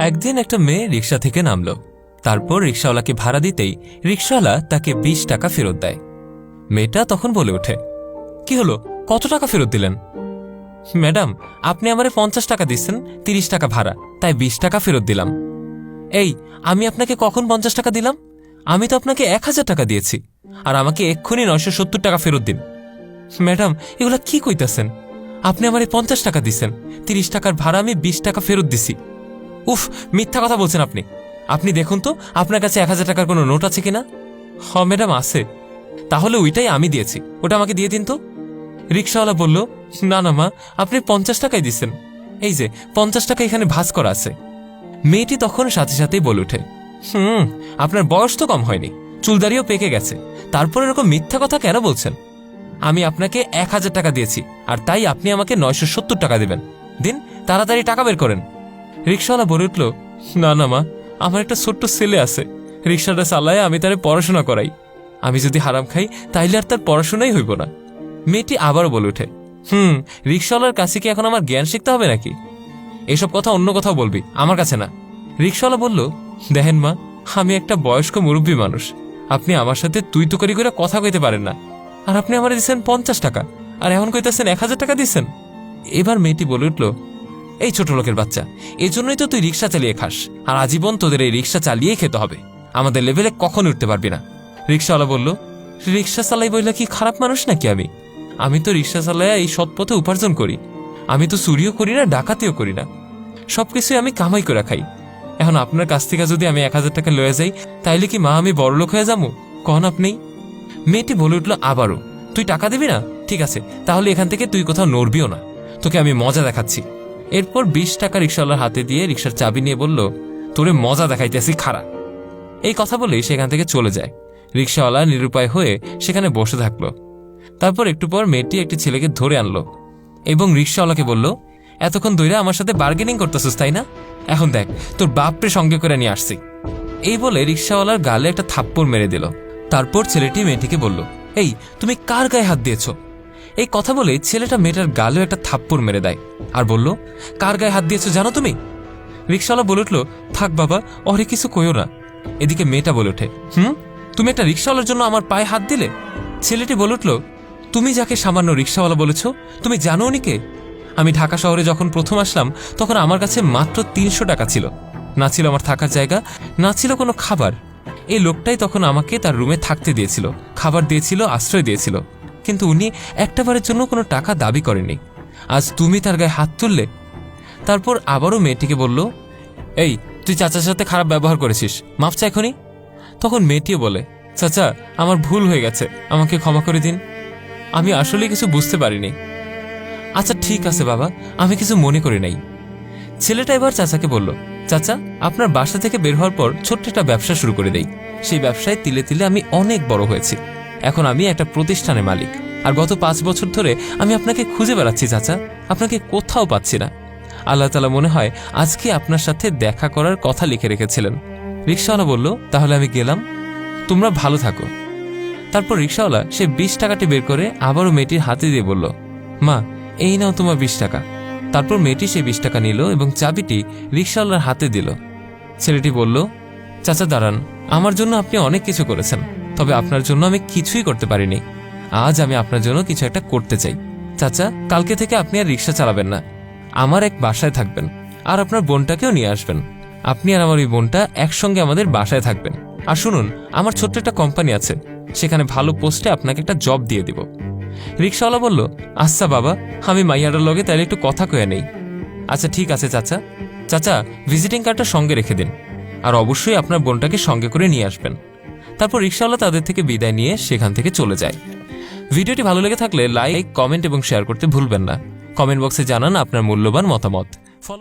একদিন একটা মেয়ে রিক্সা থেকে নামলো। তারপর রিক্সাওয়ালাকে ভাড়া দিতেই রিক্সাওয়ালা তাকে 20 টাকা ফেরত দেয়। মেয়েটা তখন বলে ওঠে, কি হলো, কত টাকা ফেরত দিলেন? ম্যাডাম, আপনি আমারে 50 টাকা দিচ্ছেন, 30 টাকা ভাড়া, তাই 20 টাকা ফেরত দিলাম। এই, আমি আপনাকে কখন 50 টাকা দিলাম? আমি তো আপনাকে 1000 টাকা দিয়েছি, আর আমাকে এক্ষুনি 970 টাকা ফেরত দিন। ম্যাডাম, এগুলা কি কইতাছেন? আপনি আমারে 50 টাকা দিচ্ছেন, 30 টাকার ভাড়া আমি 20 টাকা ফেরত দিছি। উফ, মিথ্যা কথা বলছেন আপনি। আপনি দেখুন তো আপনার কাছে 1000 টাকার কোনো নোট আছে কিনা। হ ম্যাডাম, আছে। তাহলে ওইটাই আমি দিয়েছি, ওটা আমাকে দিয়ে দিন তো। রিক্সাওয়ালা বলল, না না মা, আপনি 50 টাকাই দিচ্ছেন, এই যে 50 টাকা এখানে ভাঁজ করা আছে। মেয়েটি তখন সাথে সাথেই বলে ওঠে, আপনার বয়স তো কম হয়নি, চুলদারিও পেকে গেছে, তারপর এরকম মিথ্যা কথা কেন বলছেন? আমি আপনাকে 1000 টাকা দিয়েছি, আর তাই আপনি আমাকে 970 টাকা দেবেন। দিন, তাড়াতাড়ি টাকা বের করেন। রিক্সাওয়ালা বলে উঠল, না না মা, আমার একটা ছোট্ট ছেলে আছে, রিক্সাটা চালায় আমি তারে পড়াশোনা করাই। আমি যদি হারাম খাই তাইলে আর তার পড়াশোনাই হইব না। মেয়েটি আবারও বলে ওঠে, রিক্সাওয়ালার কাছে কি এখন আমার জ্ঞান শিখতে হবে নাকি? এসব কথা অন্য কোথাও বলবি, আমার কাছে না। রিক্সাওয়ালা বলল, দেখেন মা, আমি একটা বয়স্ক মুরব্বী মানুষ, আপনি আমার সাথে তুই তুকারি করে কথা কইতে পারেন না। আর আপনি আমার দিচ্ছেন 50 টাকা, আর এখন কইতেছেন 1000 টাকা দিচ্ছেন। এবার মেয়েটি বলে উঠল, এই ছোট লোকের বাচ্চা, এজন্যই তো তুই রিক্সা চালিয়ে খাস, আর আজীবন তোদের এই রিক্সা চালিয়েই খেতে হবে, আমাদের লেভেলে কখন উঠতে পারবি না। রিক্সাওয়ালা বলল, রিক্সা চালাই বইলা কি খারাপ মানুষ নাকি আমি? আমি তো রিক্সা চালাইয়া এই সৎ পথে উপার্জন করি, আমি তো চুরিও করি না, ডাকাতিও করি না, সবকিছুই আমি কামাই করে খাই। এখন আপনার কাছ থেকে যদি আমি 1000 টাকা লয়ে যাই, তাইলে কি মা আমি বড়লোক হয়ে যাবো? কন আপনি? মেয়েটি বলে উঠল আবারও, তুই টাকা দিবি না? ঠিক আছে, তাহলে এখান থেকে তুই কোথাও নড়বিও না, তোকে আমি মজা দেখাচ্ছি। এরপর 20 টাকা রিক্সাওয়ালার হাতে দিয়ে রিক্সার চাবি নিয়ে বলল, তোরে মজা দেখাইতেছি, খাড়া। এই কথা বলেই সেখান থেকে চলে যায়। রিক্সাওয়ালা নিরুপায় হয়ে সেখানে বসে থাকলো। তারপর একটু পর মেয়েটি একটি ছেলেকে ধরে আনলো এবং রিক্সাওয়ালাকে বলল, এতক্ষণ ধরে আমার সাথে বার্গেনিং করতেছিস তাই না? এখন দেখ, তোর বাপরে সঙ্গে করে নিয়ে আসছি। এই বলে রিক্সাওয়ালার গালে একটা থাপ্পড় মেরে দিল। তারপর ছেলেটি মেয়েটিকে বলল, এই, তুমি কার গায়ে হাত দিয়েছ? এই কথা বলে ছেলেটা মেয়েটার গালেও একটা থাপ্পড় মেরে দেয় আর বলল, কার গায়ে হাত দিয়েছ জানো তুমি? রিক্সাওয়ালা বলে উঠল, থাক বাবা, ওরে কিছু কইও না। এদিকে মেয়েটা বলে ওঠে, তুমি একটা রিক্সাওয়ালার জন্য আমার পায়ে হাত দিলে? ছেলেটি বলে উঠল, তুমি যাকে সামান্য রিক্সাওয়ালা বলেছ, তুমি জানো উনি কে? আমি ঢাকা শহরে যখন প্রথম আসলাম তখন আমার কাছে মাত্র 300 টাকা ছিল, না ছিল আমার থাকার জায়গা, না ছিল কোনো খাবার। এই লোকটাই তখন আমাকে তার রুমে থাকতে দিয়েছিল, খাবার দিয়েছিল, আশ্রয় দিয়েছিল, কিন্তু উনি একটাবারের জন্য কোনো টাকা দাবি করেনি। আজ তুমি তার গায়ে হাত তুললে। তারপর আবারও মেয়েটিকে বলল, এই, তুই চাচার সাথে খারাপ ব্যবহার করেছিস, মাফ চা এখনই। তখন মেয়েটিও বলে, চাচা, আমার ভুল হয়ে গেছে, আমাকে ক্ষমা করে দিন, আমি আসলে কিছু বুঝতে পারিনি। আচ্ছা ঠিক আছে বাবা, আমি কিছু মনে করি নাই। ছেলেটা এবার চাচাকে বলল, চাচা, আপনার বাসা থেকে বের হওয়ার পর ছোট্ট একটা ব্যবসা শুরু করে দেই, সেই ব্যবসায় তিলে তিলে আমি অনেক বড় হয়েছি, এখন আমি একটা প্রতিষ্ঠানের মালিক, আর গত 5 বছর ধরে আমি আপনাকে খুঁজে বেড়াচ্ছি চাচা, আপনাকে কোথাও পাচ্ছি না। আল্লাহ তাআলা মনে হয় আজকে আপনার সাথে দেখা করার কথা লিখে রেখেছিলেন। রিক্সাওয়ালা বলল, তাহলে আমি গেলাম, তোমরা ভালো থাকো। তারপর রিক্সাওয়ালা সে 20 টাকাটি বের করে আবারও মেয়েটির হাতে দিয়ে বলল, মা, এই নাও তোমার 20 টাকা। তারপর মেয়েটি সেই 20 টাকা নিল এবং চাবিটি রিক্সাওয়ালার হাতে দিল। ছেলেটি বলল, চাচা দাঁড়ান, আমার জন্য আপনি অনেক কিছু করেছেন, তবে আপনার জন্য আমি কিছুই করতে পারিনি। আজ আমি আপনার জন্য কিছু একটা করতে চাই। চাচা, কালকে থেকে আপনি আর রিক্সা চালাবেন না, আমার এক বাসায় থাকবেন, আর আপনার বোনটাকেও নিয়ে আসবেন। আপনি আর আমার ওই বোনটা একসঙ্গে আমাদের বাসায় থাকবেন। আর শুনুন, আমার ছোট্ট একটা কোম্পানি আছে, সেখানে ভালো পোস্টে আপনাকে একটা জব দিয়ে দিব। রিক্সাওয়ালা বলল, আচ্ছা বাবা, আমি মাইয়াটার লগে তাইলে একটু কথা কয়ে নেই। আচ্ছা ঠিক আছে চাচা। চাচা, ভিজিটিং কার্ডটা সঙ্গে রেখে দিন, আর অবশ্যই আপনার বোনটাকে সঙ্গে করে নিয়ে আসবেন। তারপর রিক্সাওয়ালা তাদের থেকে বিদায় নিয়ে সেখান থেকে চলে যায়। ভিডিওটি ভালো লেগে থাকলে লাইক, কমেন্ট এবং শেয়ার করতে ভুলবেন না। কমেন্ট বক্সে জানান আপনার মূল্যবান মতামত।